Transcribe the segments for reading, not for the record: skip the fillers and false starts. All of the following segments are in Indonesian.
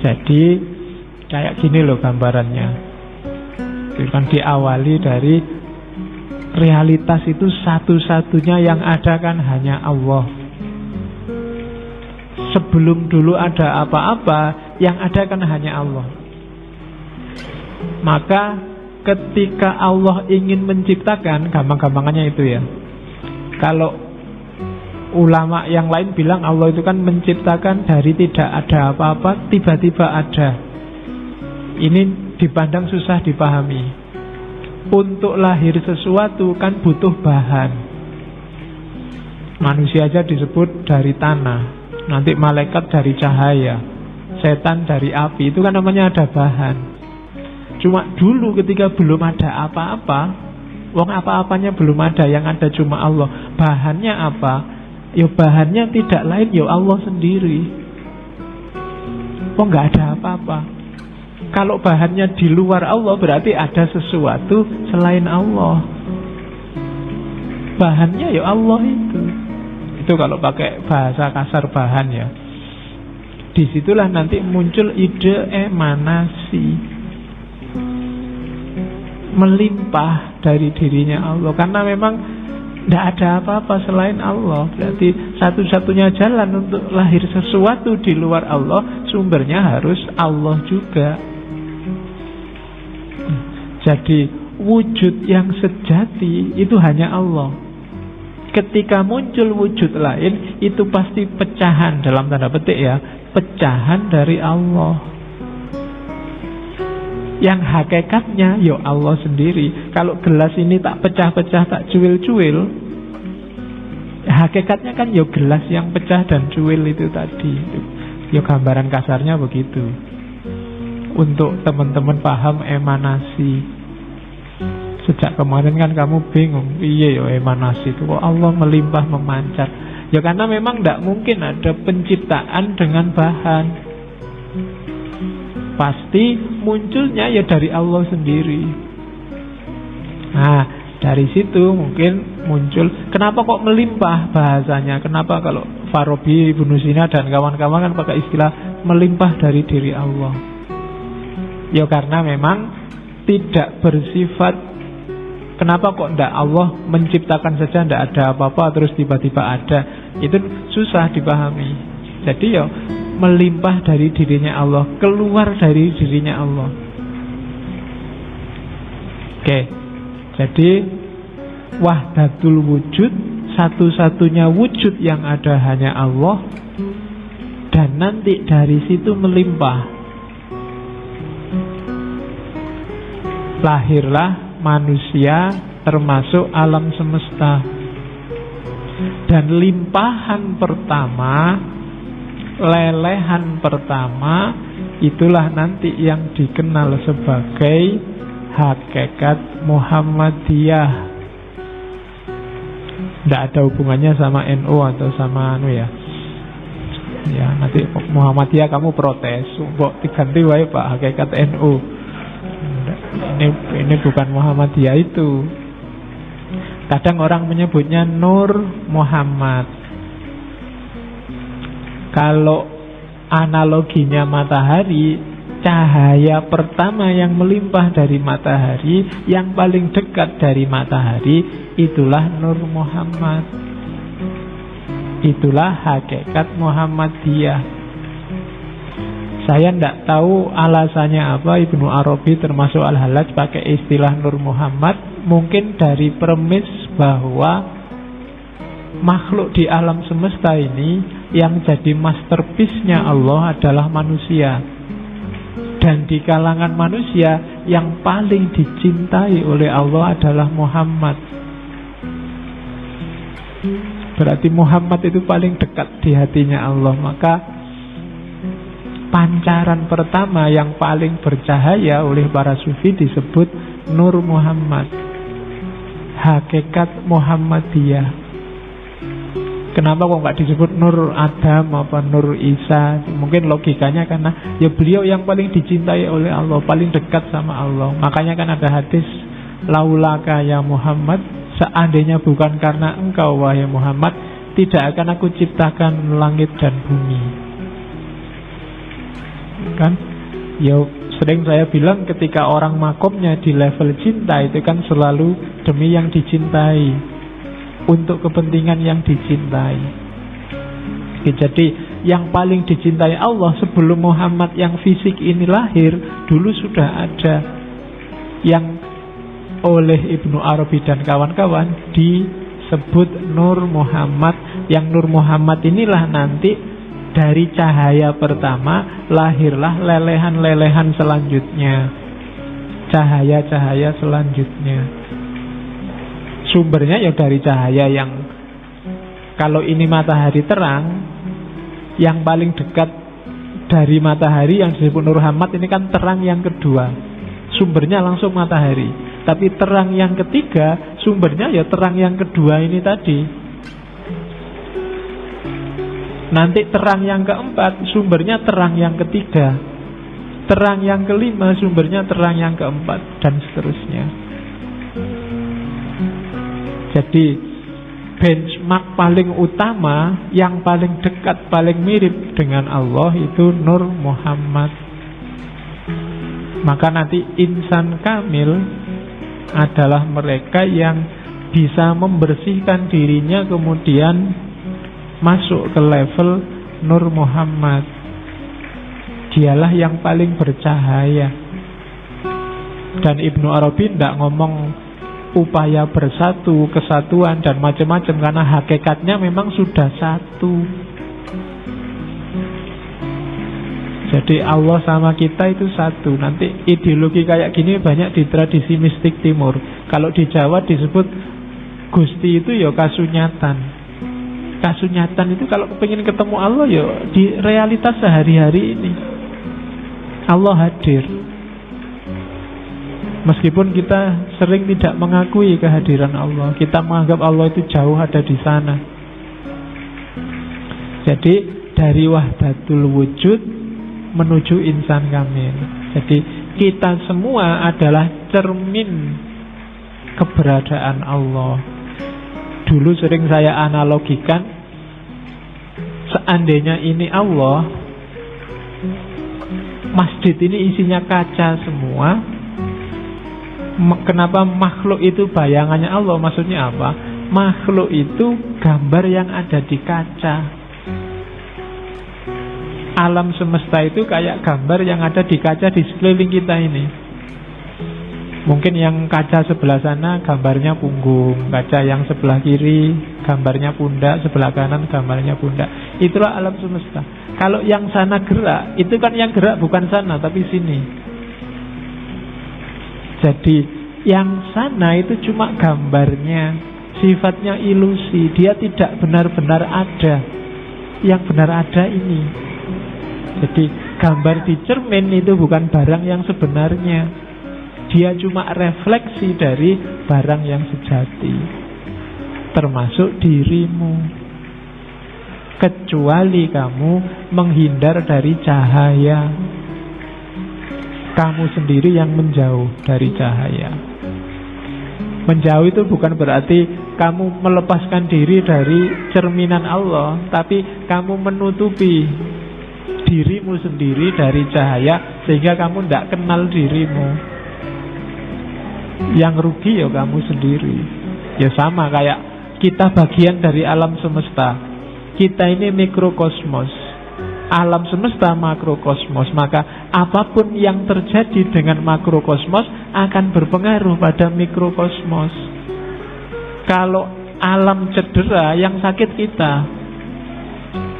Jadi kayak gini loh gambarannya. Itu kan diawali dari realitas itu satu-satunya yang ada kan hanya Allah. Sebelum dulu ada apa-apa, yang ada kan hanya Allah. Maka ketika Allah ingin menciptakan, gampang-gampangannya itu ya, kalau ulama yang lain bilang Allah itu kan menciptakan dari tidak ada apa-apa, tiba-tiba ada. Ini dipandang susah dipahami. Untuk lahir sesuatu kan butuh bahan. Manusia aja disebut dari tanah, nanti malaikat dari cahaya, setan dari api. Itu kan namanya ada bahan. Cuma dulu ketika belum ada apa-apa, wong apa-apanya belum ada, yang ada cuma Allah. Bahannya apa? Ya bahannya tidak lain, ya Allah sendiri. Kok nggak ada apa-apa? Kalau bahannya di luar Allah, berarti ada sesuatu selain Allah. Bahannya ya Allah itu. Itu kalau pakai bahasa kasar bahan ya. Disitulah nanti muncul ide emanasi, melimpah dari dirinya Allah. Karena memang tidak ada apa-apa selain Allah. Berarti satu-satunya jalan untuk lahir sesuatu di luar Allah, sumbernya harus Allah juga. Jadi wujud yang sejati itu hanya Allah. Ketika muncul wujud lain, itu pasti pecahan, dalam tanda petik ya, pecahan dari Allah. Yang hakikatnya ya Allah sendiri. Kalau gelas ini tak pecah-pecah, tak cuil-cuil, hakikatnya kan ya gelas yang pecah dan cuil itu tadi. Ya gambaran kasarnya begitu. Untuk teman-teman paham emanasi. Sejak kemarin kan kamu bingung, iya ya emanasi itu kok Allah melimpah memancar. Ya karena memang tidak mungkin ada penciptaan dengan bahan. Pasti munculnya ya dari Allah sendiri. Nah, dari situ mungkin muncul, kenapa kok melimpah bahasanya? Kenapa kalau Farabi, Ibnu Sina dan kawan-kawan kan pakai istilah melimpah dari diri Allah? Ya karena memang tidak bersifat. Kenapa kok tidak Allah menciptakan saja, tidak ada apa-apa terus tiba-tiba ada? Itu susah dipahami. Jadi ya melimpah dari dirinya Allah, keluar dari dirinya Allah. Oke. Jadi wahdatul wujud, satu-satunya wujud yang ada hanya Allah. Dan nanti dari situ melimpah. Lahirlah manusia termasuk alam semesta. Dan limpahan pertama, lelehan pertama, itulah nanti yang dikenal sebagai hakikat Muhammadiyah. Tidak ada hubungannya sama NU atau sama ya. Ya nanti Muhammadiyah kamu protes, kok diganti wae Pak hakikat NU. Ini bukan Muhammadiyah itu. Kadang orang menyebutnya Nur Muhammad. Kalau analoginya matahari, cahaya pertama yang melimpah dari matahari, yang paling dekat dari matahari, itulah Nur Muhammad. Itulah hakikat Muhammadiyah. Saya tidak tahu alasannya apa Ibnu Arabi termasuk Al-Hallaj pakai istilah Nur Muhammad. Mungkin dari premis bahwa makhluk di alam semesta ini yang jadi masterpiece-nya Allah adalah manusia. Dan di kalangan manusia yang paling dicintai oleh Allah adalah Muhammad. Berarti Muhammad itu paling dekat di hatinya Allah. Maka pancaran pertama yang paling bercahaya oleh para sufi disebut Nur Muhammad, hakikat Muhammadiyah. Kenapa kok nggak disebut Nur Adam apa Nur Isa? Mungkin logikanya karena ya beliau yang paling dicintai oleh Allah, paling dekat sama Allah. Makanya kan ada hadis, laulaka ya Muhammad, seandainya bukan karena engkau wahai Muhammad, tidak akan aku ciptakan langit dan bumi. kan? Ya sering saya bilang ketika orang makomnya di level cinta itu kan selalu demi yang dicintai, untuk kepentingan yang dicintai. Jadi yang paling dicintai Allah sebelum Muhammad yang fisik ini lahir, dulu sudah ada yang oleh Ibnu Arabi dan kawan-kawan disebut Nur Muhammad. Yang Nur Muhammad inilah nanti dari cahaya pertama lahirlah lelehan-lelehan selanjutnya, cahaya-cahaya selanjutnya. Sumbernya ya dari cahaya yang, kalau ini matahari terang, yang paling dekat dari matahari yang disebut Nur Muhammad ini kan terang yang kedua, sumbernya langsung matahari. Tapi terang yang ketiga sumbernya ya terang yang kedua ini tadi. Nanti terang yang keempat sumbernya terang yang ketiga, terang yang kelima sumbernya terang yang keempat, dan seterusnya. Jadi benchmark paling utama, yang paling dekat, paling mirip dengan Allah itu Nur Muhammad. Maka nanti insan kamil adalah mereka yang bisa membersihkan dirinya kemudian masuk ke level Nur Muhammad. Dialah yang paling bercahaya. Dan Ibnu Arabi tidak ngomong upaya bersatu, kesatuan dan macam-macam, karena hakikatnya memang sudah satu. Jadi Allah sama kita itu satu. Nanti ideologi kayak gini banyak di tradisi mistik timur. Kalau di Jawa disebut Gusti itu ya kasunyatan. Kasunyatan itu kalau pengen ketemu Allah ya di realitas sehari-hari ini Allah hadir. Meskipun kita sering tidak mengakui kehadiran Allah, kita menganggap Allah itu jauh ada di sana. Jadi dari wahdatul wujud menuju insan kamil. Jadi kita semua adalah cermin keberadaan Allah. Dulu sering saya analogikan, seandainya ini Allah, masjid ini isinya kaca semua. Kenapa makhluk itu bayangannya Allah? Maksudnya apa? Makhluk itu gambar yang ada di kaca. Alam semesta itu kayak gambar yang ada di kaca di sekeliling kita ini. Mungkin yang kaca sebelah sana gambarnya punggung, kaca yang sebelah kiri gambarnya pundak, sebelah kanan gambarnya pundak. Itulah alam semesta. Kalau yang sana gerak, itu kan yang gerak bukan sana tapi sini. Jadi yang sana itu cuma gambarnya, sifatnya ilusi, dia tidak benar-benar ada. Yang benar ada ini. Jadi gambar di cermin itu bukan barang yang sebenarnya. Dia cuma refleksi dari barang yang sejati, termasuk dirimu. Kecuali kamu menghindar dari cahaya, kamu sendiri yang menjauh dari cahaya. Menjauh itu bukan berarti kamu melepaskan diri dari cerminan Allah, tapi kamu menutupi dirimu sendiri dari cahaya, sehingga kamu tidak kenal dirimu. Yang rugi ya kamu sendiri. Ya sama kayak kita bagian dari alam semesta. Kita ini mikrokosmos, alam semesta makrokosmos. Maka apapun yang terjadi dengan makrokosmos akan berpengaruh pada mikrokosmos. Kalau alam cedera, yang sakit kita.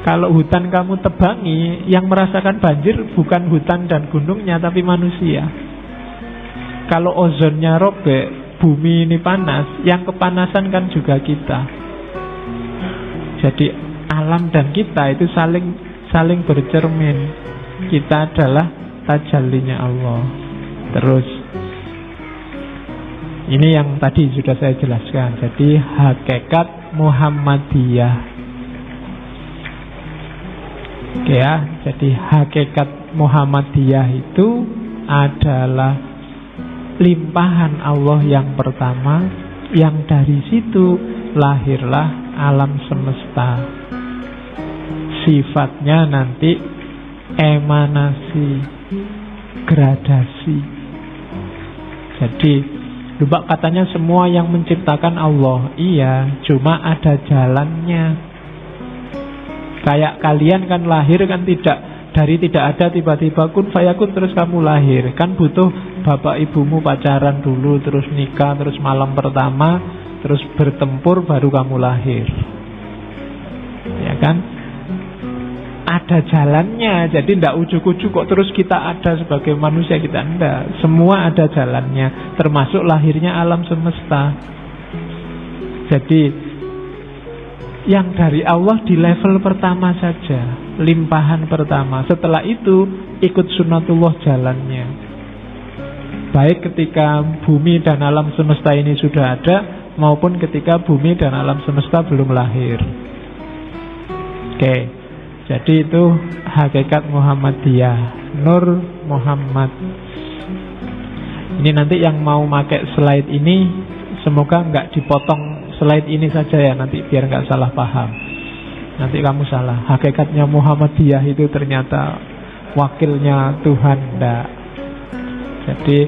Kalau hutan kamu tebangi, yang merasakan banjir bukan hutan dan gunungnya, tapi manusia. Kalau ozonnya robek, bumi ini panas, yang kepanasan kan juga kita. Jadi alam dan kita itu saling bercermin. Kita adalah tajallinya Allah. Terus ini yang tadi sudah saya jelaskan. Jadi hakikat Muhammadiyah. Oke ya, jadi hakikat Muhammadiyah itu adalah limpahan Allah yang pertama, yang dari situ lahirlah alam semesta. Sifatnya nanti emanasi, gradasi. Jadi lupa katanya semua yang menciptakan Allah. Iya, cuma ada jalannya. Kayak kalian kan lahir kan dari tidak ada tiba-tiba kun fayakun terus kamu lahir. Kan butuh bapak ibumu pacaran dulu, terus nikah, terus malam pertama, terus bertempur baru kamu lahir. Ya kan? Ada jalannya. Jadi tidak ujuk-ujuk kok terus kita ada sebagai manusia, kita enggak. Semua ada jalannya, termasuk lahirnya alam semesta. Jadi yang dari Allah di level pertama saja, limpahan pertama. Setelah itu ikut sunatullah jalannya. Baik ketika bumi dan alam semesta ini sudah ada, maupun ketika bumi dan alam semesta belum lahir. Oke, jadi itu hakikat Muhammadiyah, Nur Muhammad. Ini nanti yang mau pakai slide ini, semoga nggak dipotong slide ini saja ya, nanti biar nggak salah paham. Nanti kamu salah. Hakikatnya Muhammadiyah itu ternyata wakilnya Tuhan, enggak. Jadi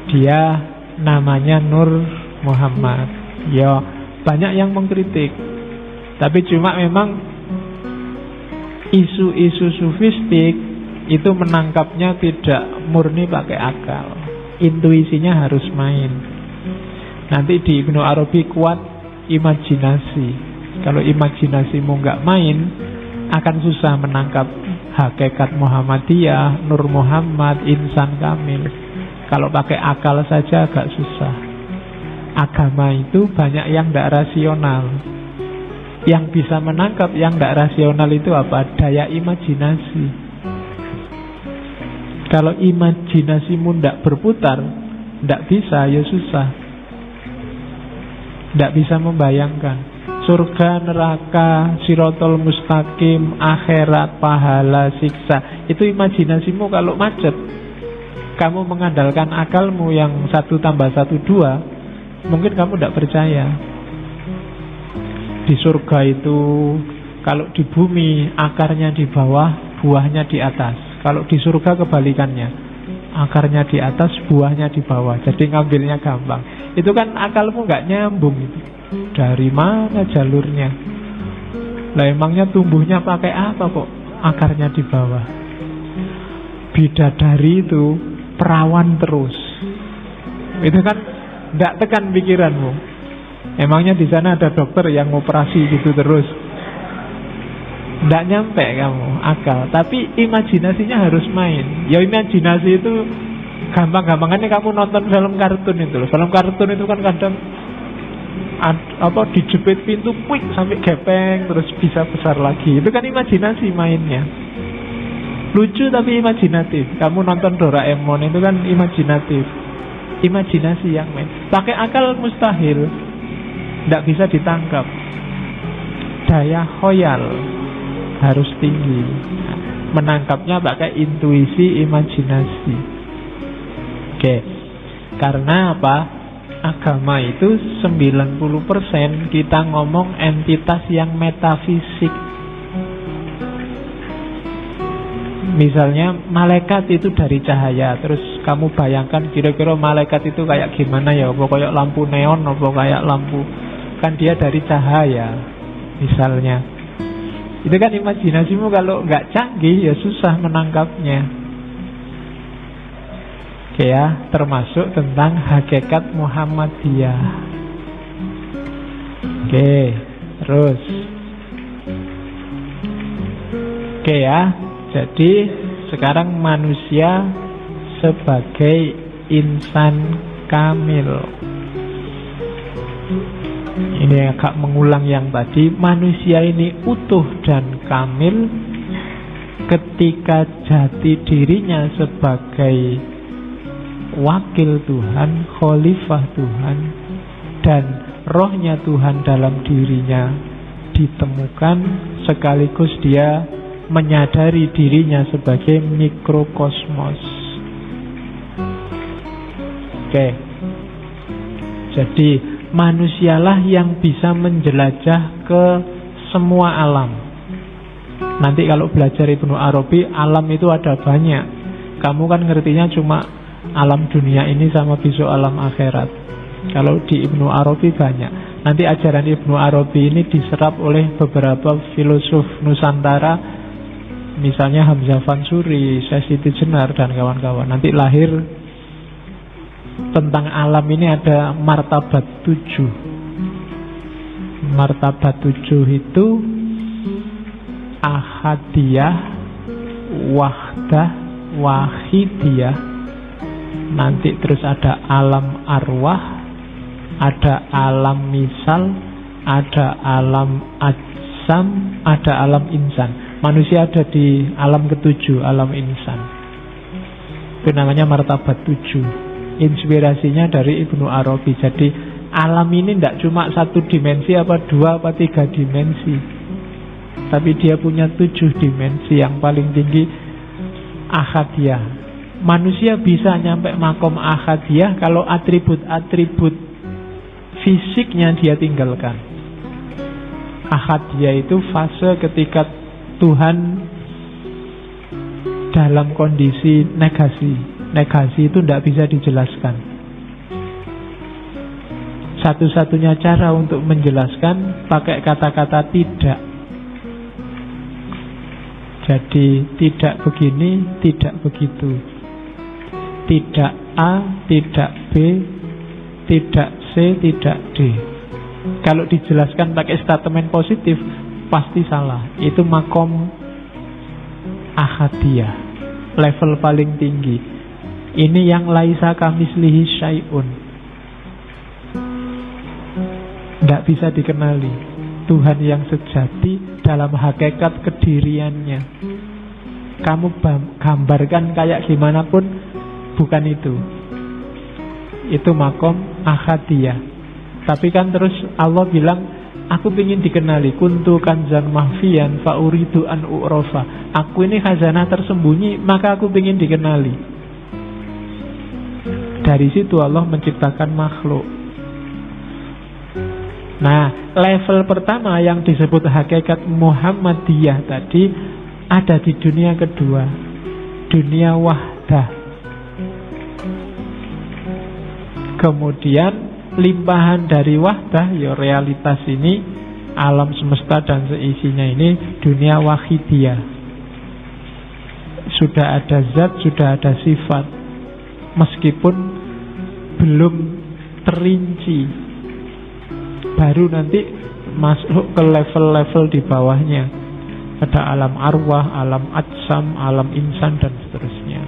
dia namanya Nur Muhammad. Ya, banyak yang mengkritik. Tapi cuma memang isu-isu sufistik itu menangkapnya tidak murni pakai akal. Intuisinya harus main. Nanti di Ibnu Arabi kuat imajinasi. Kalau imajinasimu nggak main, akan susah menangkap hakikat Muhammadiyah, Nur Muhammad, insan kamil. Kalau pakai akal saja agak susah. Agama itu banyak yang tidak rasional. Yang bisa menangkap yang tidak rasional itu apa? Daya imajinasi. Kalau imajinasimu tidak berputar, tidak bisa, ya susah. Tidak bisa membayangkan surga, neraka, sirotol mustaqim, akhirat, pahala, siksa. Itu imajinasimu kalau macet. Kamu mengandalkan akalmu yang 1 tambah 1 2, mungkin kamu tidak percaya. Di surga itu, kalau di bumi akarnya di bawah, buahnya di atas. Kalau di surga kebalikannya, akarnya di atas, buahnya di bawah. Jadi ngambilnya gampang. Itu kan akalmu nggak nyambung itu. Dari mana jalurnya? Lah emangnya tumbuhnya pakai apa kok akarnya di bawah? Bidadari itu perawan terus. Itu kan nggak tekan pikiranmu. Emangnya di sana ada dokter yang operasi gitu terus? Nggak nyampe kamu akal. Tapi imajinasinya harus main. Ya imajinasi itu gampang-gampangannya kamu nonton film kartun itu loh. Film kartun itu kan kadang dijepit pintu quick sampai gepeng terus bisa besar lagi. Itu kan imajinasi mainnya. Lucu tapi imajinatif. Kamu nonton Doraemon itu kan imajinatif. Imajinasi yang main. Pakai akal mustahil. Tidak bisa ditangkap. Daya khoyal harus tinggi. Menangkapnya pakai intuisi, imajinasi. Oke, karena apa? Agama itu 90% kita ngomong entitas yang metafisik. Misalnya malaikat itu dari cahaya. Terus kamu bayangkan kira-kira malaikat itu kayak gimana ya? Apa kayak lampu neon, apa kayak lampu. Kan dia dari cahaya misalnya. Itu kan imajinasimu kalau nggak canggih ya susah menangkapnya. Oke ya, termasuk tentang hakikat Muhammadiyah. Oke, terus. Oke ya, jadi sekarang manusia sebagai insan kamil. Ini agak mengulang yang tadi. Manusia ini utuh dan kamil ketika jati dirinya sebagai wakil Tuhan, khalifah Tuhan, dan rohnya Tuhan dalam dirinya ditemukan, sekaligus dia menyadari dirinya sebagai mikrokosmos. Oke. Jadi manusialah yang bisa menjelajah ke semua alam. Nanti kalau belajar Ibnu Arabi, alam itu ada banyak. Kamu kan ngertinya cuma alam dunia ini sama besok alam akhirat. Kalau di Ibnu Arabi banyak. Nanti ajaran Ibnu Arabi ini diserap oleh beberapa filosof Nusantara, misalnya Hamzah Fansuri, Syekh Siti Jenar, dan kawan-kawan. Nanti lahir tentang alam ini ada martabat 7. Martabat 7 itu ahadiyah, wahdah, wahidiyah. Nanti terus ada alam arwah, ada alam misal, ada alam ajsam, ada alam insan. Manusia ada di alam ke-7, alam insan. Itu namanya martabat 7. Inspirasinya dari Ibnu Arabi. Jadi alam ini tidak cuma 1 dimensi, apa 2, apa 3 dimensi, tapi dia punya 7 dimensi. Yang paling tinggi ahadiyah. Manusia bisa nyampe makom ahadiyah kalau atribut-atribut fisiknya dia tinggalkan. Ahadiyah itu fase ketika Tuhan dalam kondisi negasi. Negasi itu tidak bisa dijelaskan. Satu-satunya cara untuk menjelaskan pakai kata-kata tidak. Jadi tidak begini, tidak begitu. Tidak A, tidak B, tidak C, tidak D. Kalau dijelaskan pakai statement positif, pasti salah. Itu makom ahadiyah, level paling tinggi. Ini yang laisa kamislihi syai'un, tidak bisa dikenali. Tuhan yang sejati dalam hakikat kediriannya. Kamu gambarkan kayak gimana pun, bukan itu. Itu makom ahadiyah. Tapi kan terus Allah bilang, aku ingin dikenali. Kuntu kanzan mahfiyan fa'uridu an u'rofa. Aku ini khazanah tersembunyi, maka aku ingin dikenali. Dari situ Allah menciptakan makhluk. Nah, level pertama yang disebut hakikat Muhammadiyah tadi ada di dunia kedua, dunia wahdah. Kemudian limpahan dari wahdah, ya realitas ini, alam semesta dan seisinya ini, dunia wahidiyah. Sudah ada zat, sudah ada sifat, meskipun belum terinci. Baru nanti masuk ke level-level di bawahnya. Ada alam arwah, alam ajsam, alam insan, dan seterusnya.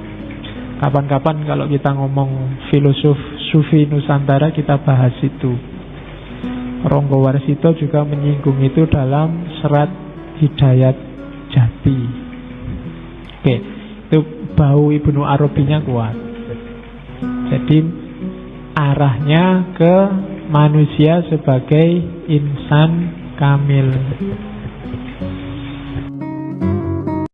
Kapan-kapan kalau kita ngomong filosof Sufi Nusantara, kita bahas itu. Ronggo Warsito juga menyinggung itu dalam serat Hidayat Jati. Oke, itu bau Ibnu Arabinya kuat. Jadi arahnya ke manusia sebagai insan kamil.